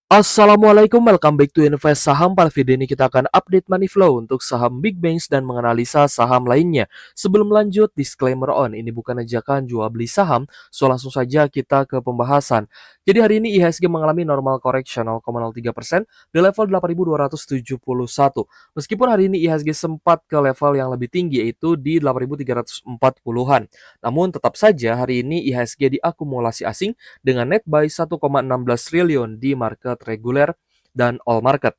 Assalamualaikum, welcome back to Invest Saham. Pada video ini kita akan update money flow untuk saham big banks dan menganalisa saham lainnya. Sebelum lanjut, disclaimer on, ini bukan ajakan jual beli saham, so langsung saja kita ke pembahasan. Jadi hari ini IHSG mengalami normal correction 0,03% di level 8.271. Meskipun hari ini IHSG sempat ke level yang lebih tinggi yaitu di 8.340-an. Namun tetap saja hari ini IHSG diakumulasi asing dengan net buy 1,16 triliun di market reguler dan all market.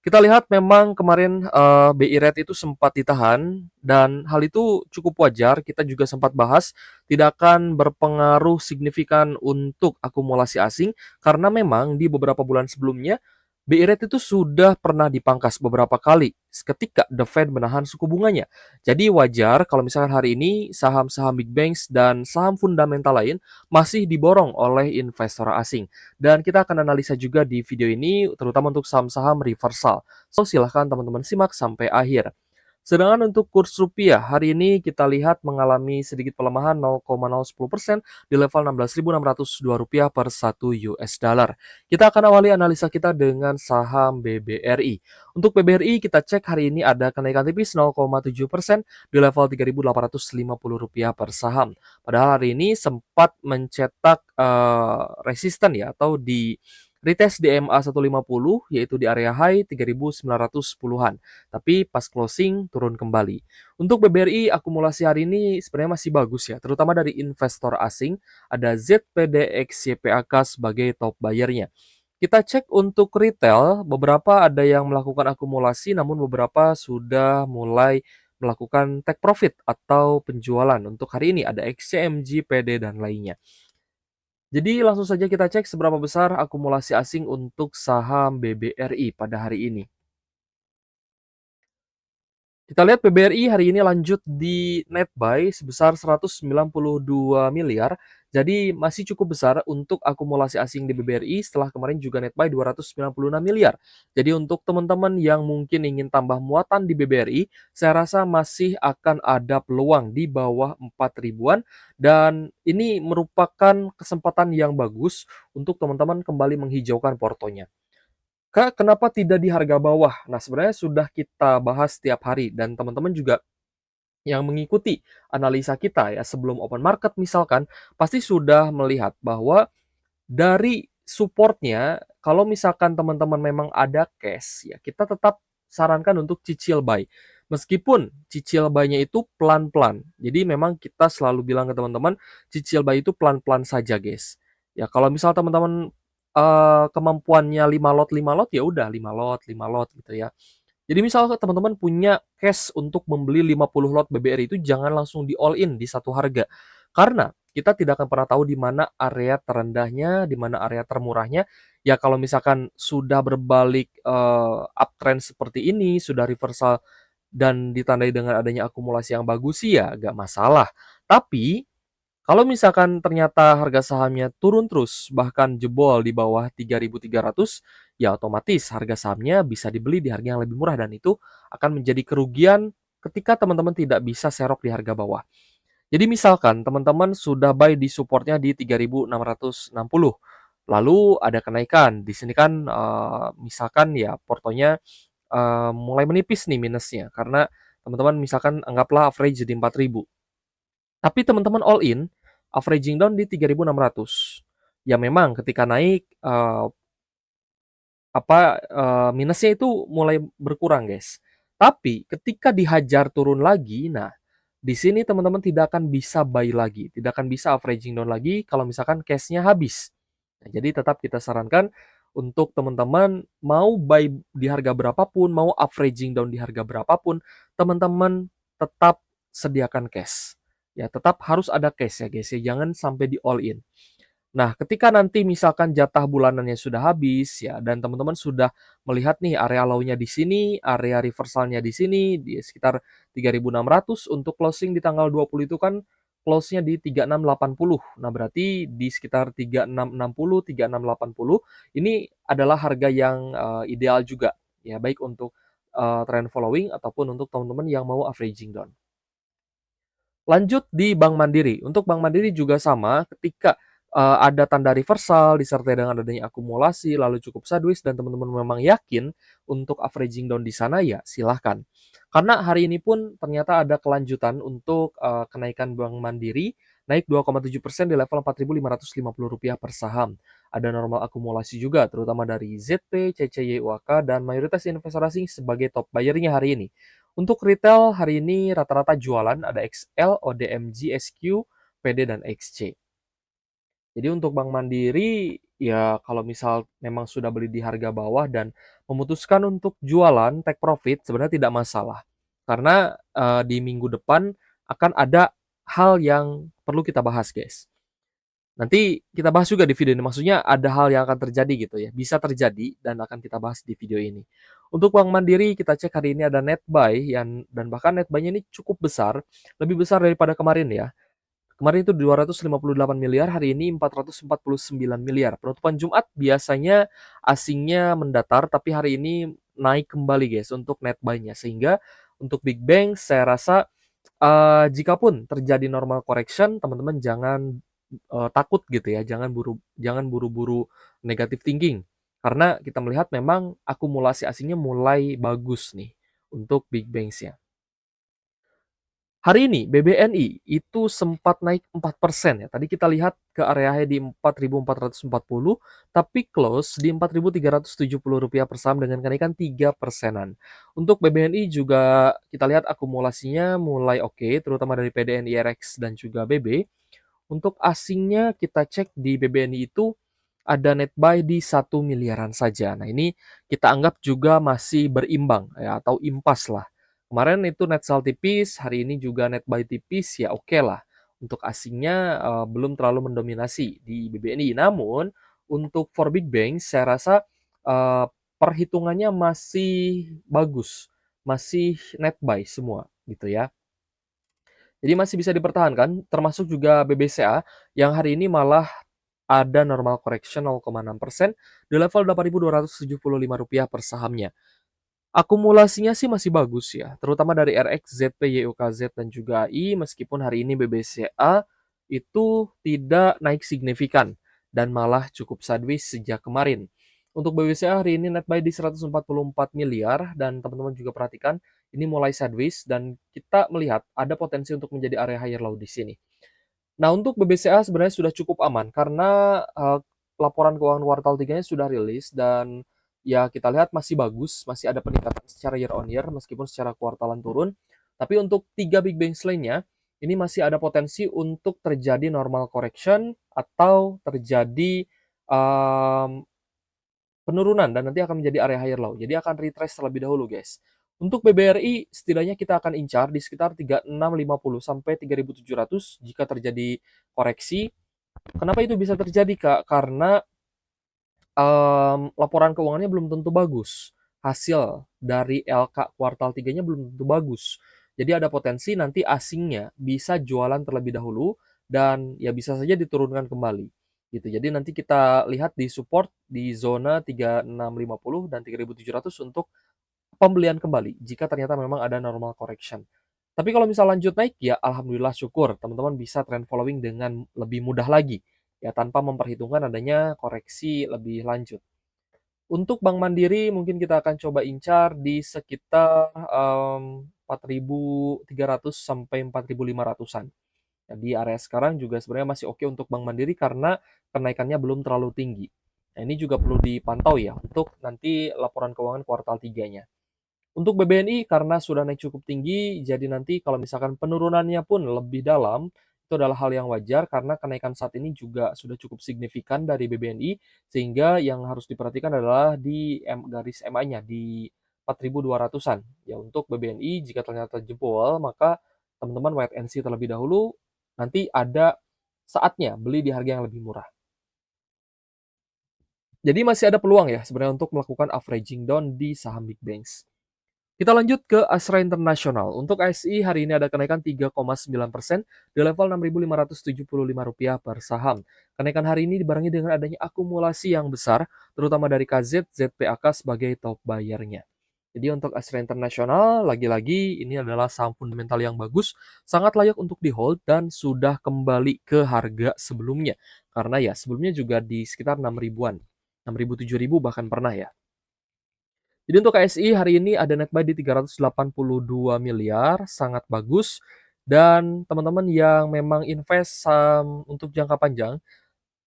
Kita lihat memang kemarin BI rate itu sempat ditahan dan hal itu cukup wajar. Kita juga sempat bahas tidak akan berpengaruh signifikan untuk akumulasi asing karena memang di beberapa bulan sebelumnya BI rate itu sudah pernah dipangkas beberapa kali ketika The Fed menahan suku bunganya. Jadi wajar kalau misalkan hari ini saham-saham big banks dan saham fundamental lain masih diborong oleh investor asing. Dan kita akan analisa juga di video ini, terutama untuk saham-saham reversal. So, silahkan teman-teman simak sampai akhir. Sedangkan untuk kurs rupiah, hari ini kita lihat mengalami sedikit pelemahan 0,010% di level 16.602 rupiah per 1 US dollar. Kita akan awali analisa kita dengan saham BBRI. Untuk BBRI kita cek hari ini ada kenaikan tipis 0,7% di level 3.850 rupiah per saham. Padahal hari ini sempat mencetak resisten ya atau di retest di EMA 150 yaitu di area high 3.910-an. Tapi pas closing turun kembali. Untuk BBRI akumulasi hari ini sebenarnya masih bagus ya, terutama dari investor asing. Ada ZPDXYPAK sebagai top buyer-nya. Kita cek untuk retail, beberapa ada yang melakukan akumulasi namun beberapa sudah mulai melakukan take profit atau penjualan. Untuk hari ini ada XCMG, PD, dan lainnya. Jadi langsung saja kita cek seberapa besar akumulasi asing untuk saham BBRI pada hari ini. Kita lihat PBRI hari ini lanjut di net buy sebesar 192 miliar. Jadi masih cukup besar untuk akumulasi asing di BBRI setelah kemarin juga net buy 296 miliar. Jadi untuk teman-teman yang mungkin ingin tambah muatan di BBRI, saya rasa masih akan ada peluang di bawah 4 ribuan dan ini merupakan kesempatan yang bagus untuk teman-teman kembali menghijaukan portonya. Kak, kenapa tidak di harga bawah? Nah, sebenarnya sudah kita bahas setiap hari dan teman-teman juga yang mengikuti analisa kita ya sebelum open market misalkan pasti sudah melihat bahwa dari supportnya kalau misalkan teman-teman memang ada cash ya kita tetap sarankan untuk cicil buy. Meskipun cicil buy-nya itu pelan-pelan. Jadi memang kita selalu bilang ke teman-teman cicil buy itu pelan-pelan saja, guys. Ya kalau misal teman-teman kemampuannya 5 lot ya udah 5 lot gitu ya. Jadi misal teman-teman punya cash untuk membeli 50 lot BBRI itu jangan langsung di all in di satu harga. Karena kita tidak akan pernah tahu di mana area terendahnya, di mana area termurahnya. Ya kalau misalkan sudah berbalik uptrend seperti ini, sudah reversal dan ditandai dengan adanya akumulasi yang bagus sih ya nggak masalah. Tapi kalau misalkan ternyata harga sahamnya turun terus, bahkan jebol di bawah 3.300, ya otomatis harga sahamnya bisa dibeli di harga yang lebih murah dan itu akan menjadi kerugian ketika teman-teman tidak bisa serok di harga bawah. Jadi misalkan teman-teman sudah buy di supportnya di 3.660, lalu ada kenaikan. Di sini kan misalkan ya portonya mulai menipis nih minusnya karena teman-teman misalkan anggaplah average jadi 4.000. Tapi teman-teman all in, averaging down di 3.600. Ya memang ketika naik minusnya itu mulai berkurang, guys. Tapi ketika dihajar turun lagi, nah di sini teman-teman tidak akan bisa buy lagi, tidak akan bisa averaging down lagi kalau misalkan cash-nya habis. Nah, jadi tetap kita sarankan untuk teman-teman mau buy di harga berapapun, mau averaging down di harga berapapun, teman-teman tetap sediakan cash. Ya, tetap harus ada cash ya guys ya, jangan sampai di all in. Nah, ketika nanti misalkan jatah bulanannya sudah habis ya dan teman-teman sudah melihat nih area low-nya di sini, area reversalnya di sini di sekitar 3.600 untuk closing di tanggal 20 itu kan close-nya di 3680. Nah, berarti di sekitar 3660, 3680 ini adalah harga yang ideal juga ya baik untuk trend following ataupun untuk teman-teman yang mau averaging down. Lanjut di Bank Mandiri. Untuk Bank Mandiri juga sama, ketika ada tanda reversal disertai dengan adanya akumulasi lalu cukup sideways dan teman-teman memang yakin untuk averaging down di sana, ya silahkan. Karena hari ini pun ternyata ada kelanjutan untuk, kenaikan Bank Mandiri, naik 2,7% di level Rp4.550 per saham. Ada normal akumulasi juga terutama dari ZP, CCYUAK, dan mayoritas investor asing sebagai top buyer-nya hari ini. Untuk retail hari ini rata-rata jualan ada XL, ODMG, SQ, PD, dan XC. Jadi untuk Bank Mandiri, ya kalau misal memang sudah beli di harga bawah dan memutuskan untuk jualan take profit sebenarnya tidak masalah. Karena, di minggu depan akan ada hal yang perlu kita bahas, guys. Nanti kita bahas juga di video ini, maksudnya ada hal yang akan terjadi gitu ya, bisa terjadi dan akan kita bahas di video ini. Untuk Bank Mandiri kita cek hari ini ada net buy yang dan bahkan net buy-nya ini cukup besar, lebih besar daripada kemarin ya. Kemarin itu 258 miliar, hari ini 449 miliar. Penutupan Jumat biasanya asingnya mendatar, tapi hari ini naik kembali guys untuk net buy-nya. Sehingga untuk Big Bang saya rasa jikapun terjadi normal correction, teman-teman jangan takut gitu ya, jangan buru-buru negative thinking. Karena kita melihat memang akumulasi asingnya mulai bagus nih untuk Big Bangs-nya. Hari ini BBNI itu sempat naik 4% ya. Tadi kita lihat ke area high di 4.440, tapi close di Rp4.370 per saham dengan kenaikan 3%-an. Untuk BBNI juga kita lihat akumulasinya mulai oke, terutama dari PDNI RX dan juga BB. Untuk asingnya kita cek di BBNI itu ada net buy di 1 miliaran saja. Nah, ini kita anggap juga masih berimbang ya atau impas lah. Kemarin itu net sell tipis, hari ini juga net buy tipis, ya oke lah. Untuk asingnya belum terlalu mendominasi di BBNI. Namun untuk for big bank saya rasa eee, perhitungannya masih bagus, masih net buy semua gitu ya. Jadi masih bisa dipertahankan, termasuk juga BBCA yang hari ini malah ada normal correction 0,6% di level Rp8.275 per sahamnya. Akumulasinya sih masih bagus ya, terutama dari RX, ZP, YUKZ, dan juga AI, meskipun hari ini BBCA itu tidak naik signifikan dan malah cukup sideways sejak kemarin. Untuk BBCA hari ini net buy di 144 miliar dan teman-teman juga perhatikan ini mulai sideways dan kita melihat ada potensi untuk menjadi area higher low di sini. Nah, untuk BBCA sebenarnya sudah cukup aman karena, laporan keuangan kuartal 3-nya sudah rilis dan ya kita lihat masih bagus, masih ada peningkatan secara year on year meskipun secara kuartalan turun. Tapi untuk 3 big banks lainnya, ini masih ada potensi untuk terjadi normal correction atau terjadi, mmm, penurunan dan nanti akan menjadi area higher low. Jadi akan retrace terlebih dahulu, guys. Untuk BBRI setidaknya kita akan incar di sekitar 3650 sampai 3700 jika terjadi koreksi. Kenapa itu bisa terjadi, Kak? Karena laporan keuangannya belum tentu bagus. Hasil dari LK kuartal 3-nya belum tentu bagus. Jadi ada potensi nanti asingnya bisa jualan terlebih dahulu dan ya bisa saja diturunkan kembali. Gitu. Jadi nanti kita lihat di support di zona 3650 dan 3700 untuk pembelian kembali jika ternyata memang ada normal correction. Tapi kalau misal lanjut naik, ya alhamdulillah syukur teman-teman bisa trend following dengan lebih mudah lagi, ya tanpa memperhitungkan adanya koreksi lebih lanjut. Untuk Bank Mandiri mungkin kita akan coba incar di sekitar 4.300 sampai 4.500-an. Di area sekarang juga sebenarnya masih oke untuk Bank Mandiri karena kenaikannya belum terlalu tinggi. Nah, ini juga perlu dipantau ya untuk nanti laporan keuangan kuartal 3-nya. Untuk BBNI karena sudah naik cukup tinggi, jadi nanti kalau misalkan penurunannya pun lebih dalam, itu adalah hal yang wajar karena kenaikan saat ini juga sudah cukup signifikan dari BBNI, sehingga yang harus diperhatikan adalah di garis MA-nya di 4.200-an. Ya untuk BBNI jika ternyata jebol, maka teman-teman wait and see terlebih dahulu, nanti ada saatnya beli di harga yang lebih murah. Jadi masih ada peluang ya sebenarnya untuk melakukan averaging down di saham big banks. Kita lanjut ke Astra International. Untuk ASI hari ini ada kenaikan 3,9% di level Rp6.575 per saham. Kenaikan hari ini dibarengi dengan adanya akumulasi yang besar, terutama dari KZ, ZPAK sebagai top buyer-nya. Jadi untuk Astra International, lagi-lagi ini adalah saham fundamental yang bagus, sangat layak untuk di-hold dan sudah kembali ke harga sebelumnya. Karena ya sebelumnya juga di sekitar 6 ribuan, 6.000, 7.000 bahkan pernah ya. Jadi untuk KSI hari ini ada net buy di 382 miliar, sangat bagus. Dan teman-teman yang memang invest untuk jangka panjang,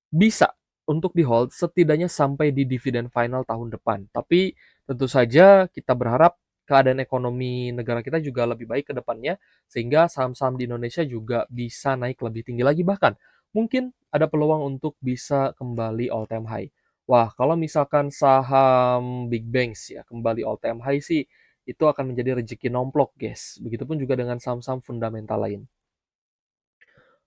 bisa untuk di-hold setidaknya sampai di dividen final tahun depan. Tapi tentu saja kita berharap keadaan ekonomi negara kita juga lebih baik ke depannya, sehingga saham-saham di Indonesia juga bisa naik lebih tinggi lagi, bahkan mungkin ada peluang untuk bisa kembali all time high. Wah, kalau misalkan saham Big Banks ya kembali all time high sih, itu akan menjadi rezeki nomplok, guys. Begitupun juga dengan saham-saham fundamental lain.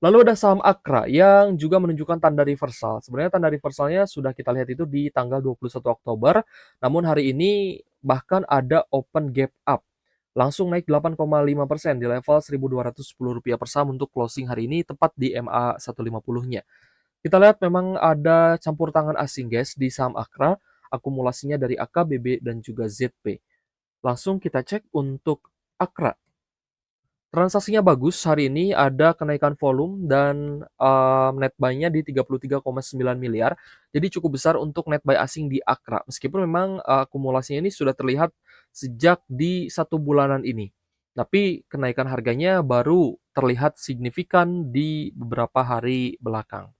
Lalu ada saham Akra yang juga menunjukkan tanda reversal. Sebenarnya tanda reversalnya sudah kita lihat itu di tanggal 21 Oktober, namun hari ini bahkan ada open gap up. Langsung naik 8,5% di level Rp1.210 per saham untuk closing hari ini tepat di MA 150-nya. Kita lihat memang ada campur tangan asing guys di saham Akra, akumulasinya dari AKBB dan juga ZP. Langsung kita cek untuk Akra. Transaksinya bagus, hari ini ada kenaikan volume dan, net buy-nya di 33,9 miliar. Jadi cukup besar untuk net buy asing di Akra. Meskipun memang, akumulasinya ini sudah terlihat sejak di 1 bulanan ini. Tapi kenaikan harganya baru terlihat signifikan di beberapa hari belakang.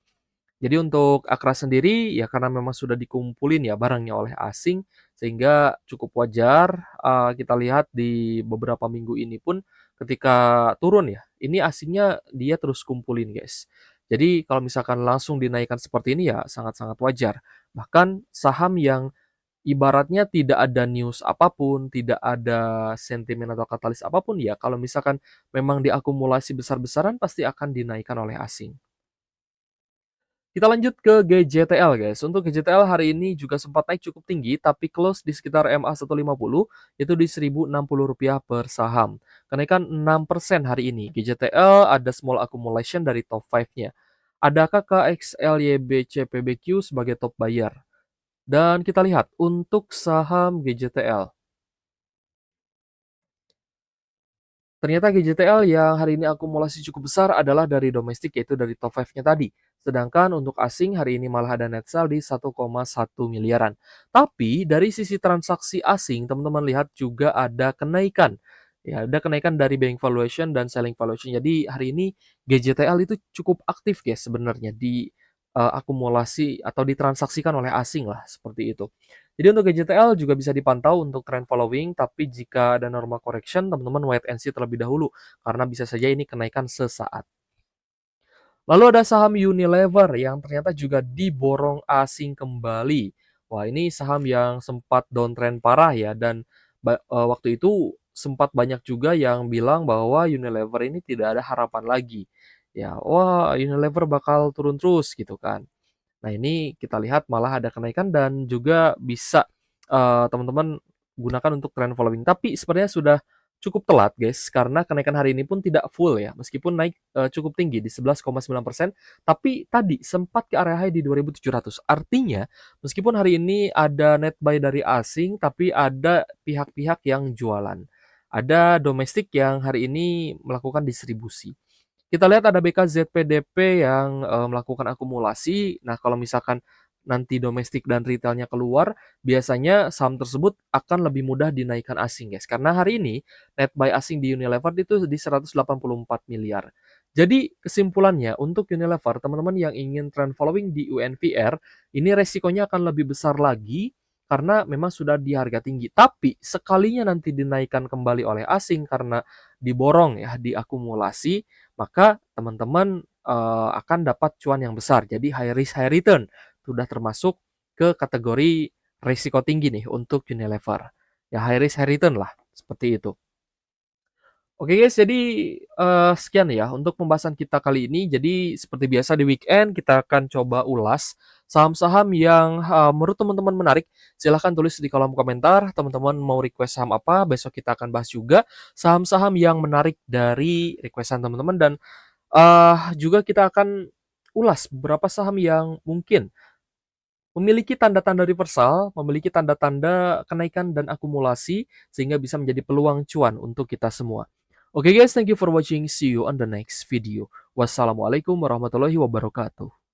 Jadi untuk Akra sendiri, ya karena memang sudah dikumpulin ya barangnya oleh asing, sehingga cukup wajar, kita lihat di beberapa minggu ini pun ketika turun ya, ini asingnya dia terus kumpulin, guys. Jadi kalau misalkan langsung dinaikkan seperti ini ya sangat-sangat wajar. Bahkan saham yang ibaratnya tidak ada news apapun, tidak ada sentimen atau katalis apapun ya kalau misalkan memang diakumulasi besar-besaran pasti akan dinaikkan oleh asing. Kita lanjut ke GJTL guys. Untuk GJTL hari ini juga sempat naik cukup tinggi, tapi close di sekitar MA 150, itu di Rp1.060 per saham. Kenaikan 6% hari ini. GJTL ada small accumulation dari top 5-nya. Ada KKXLYBCPBQ sebagai top buyer. Dan kita lihat untuk saham GJTL. Ternyata GJTL yang hari ini akumulasi cukup besar adalah dari domestik, yaitu dari top 5-nya tadi. Sedangkan untuk asing hari ini malah ada net sell di 1,1 miliaran. Tapi dari sisi transaksi asing, teman-teman lihat juga ada kenaikan. Ya, ada kenaikan dari buying valuation dan selling valuation. Jadi hari ini GJTL itu cukup aktif guys sebenarnya di akumulasi atau ditransaksikan oleh asing lah seperti itu. Jadi untuk GJTL juga bisa dipantau untuk trend following, tapi jika ada normal correction, teman-teman wait and see terlebih dahulu, karena bisa saja ini kenaikan sesaat. Lalu ada saham Unilever yang ternyata juga diborong asing kembali. Wah, ini saham yang sempat downtrend parah ya, dan waktu itu sempat banyak juga yang bilang bahwa Unilever ini tidak ada harapan lagi. Ya, wah Unilever bakal turun terus gitu kan. Nah, ini kita lihat malah ada kenaikan dan juga bisa, teman-teman gunakan untuk trend following. Tapi sebenarnya sudah cukup telat, guys, karena kenaikan hari ini pun tidak full ya, meskipun naik, cukup tinggi di 11,9%, tapi tadi sempat ke area high di 2.700. Artinya, meskipun hari ini ada net buy dari asing, tapi ada pihak-pihak yang jualan. Ada domestik yang hari ini melakukan distribusi. Kita lihat ada BKZPDP yang, melakukan akumulasi. Nah, kalau misalkan nanti domestik dan retailnya keluar, biasanya saham tersebut akan lebih mudah dinaikkan asing, guys. Karena hari ini net buy asing di Unilever itu di 184 miliar. Jadi kesimpulannya untuk Unilever, teman-teman yang ingin trend following di UNVR, ini resikonya akan lebih besar lagi karena memang sudah di harga tinggi. Tapi sekalinya nanti dinaikkan kembali oleh asing karena diborong ya, diakumulasi, maka teman-teman, akan dapat cuan yang besar. Jadi high risk high return, sudah termasuk ke kategori risiko tinggi nih untuk Unilever. Ya high risk high return lah, seperti itu. Oke guys, jadi, sekian ya untuk pembahasan kita kali ini. Jadi seperti biasa di weekend kita akan coba ulas saham-saham yang, menurut teman-teman menarik. Silahkan tulis di kolom komentar, teman-teman mau request saham apa, besok kita akan bahas juga saham-saham yang menarik dari requestan teman-teman dan juga kita akan ulas beberapa saham yang mungkin memiliki tanda-tanda reversal, memiliki tanda-tanda kenaikan dan akumulasi, sehingga bisa menjadi peluang cuan untuk kita semua. Oke guys, thank you for watching. See you on the next video. Wassalamualaikum warahmatullahi wabarakatuh.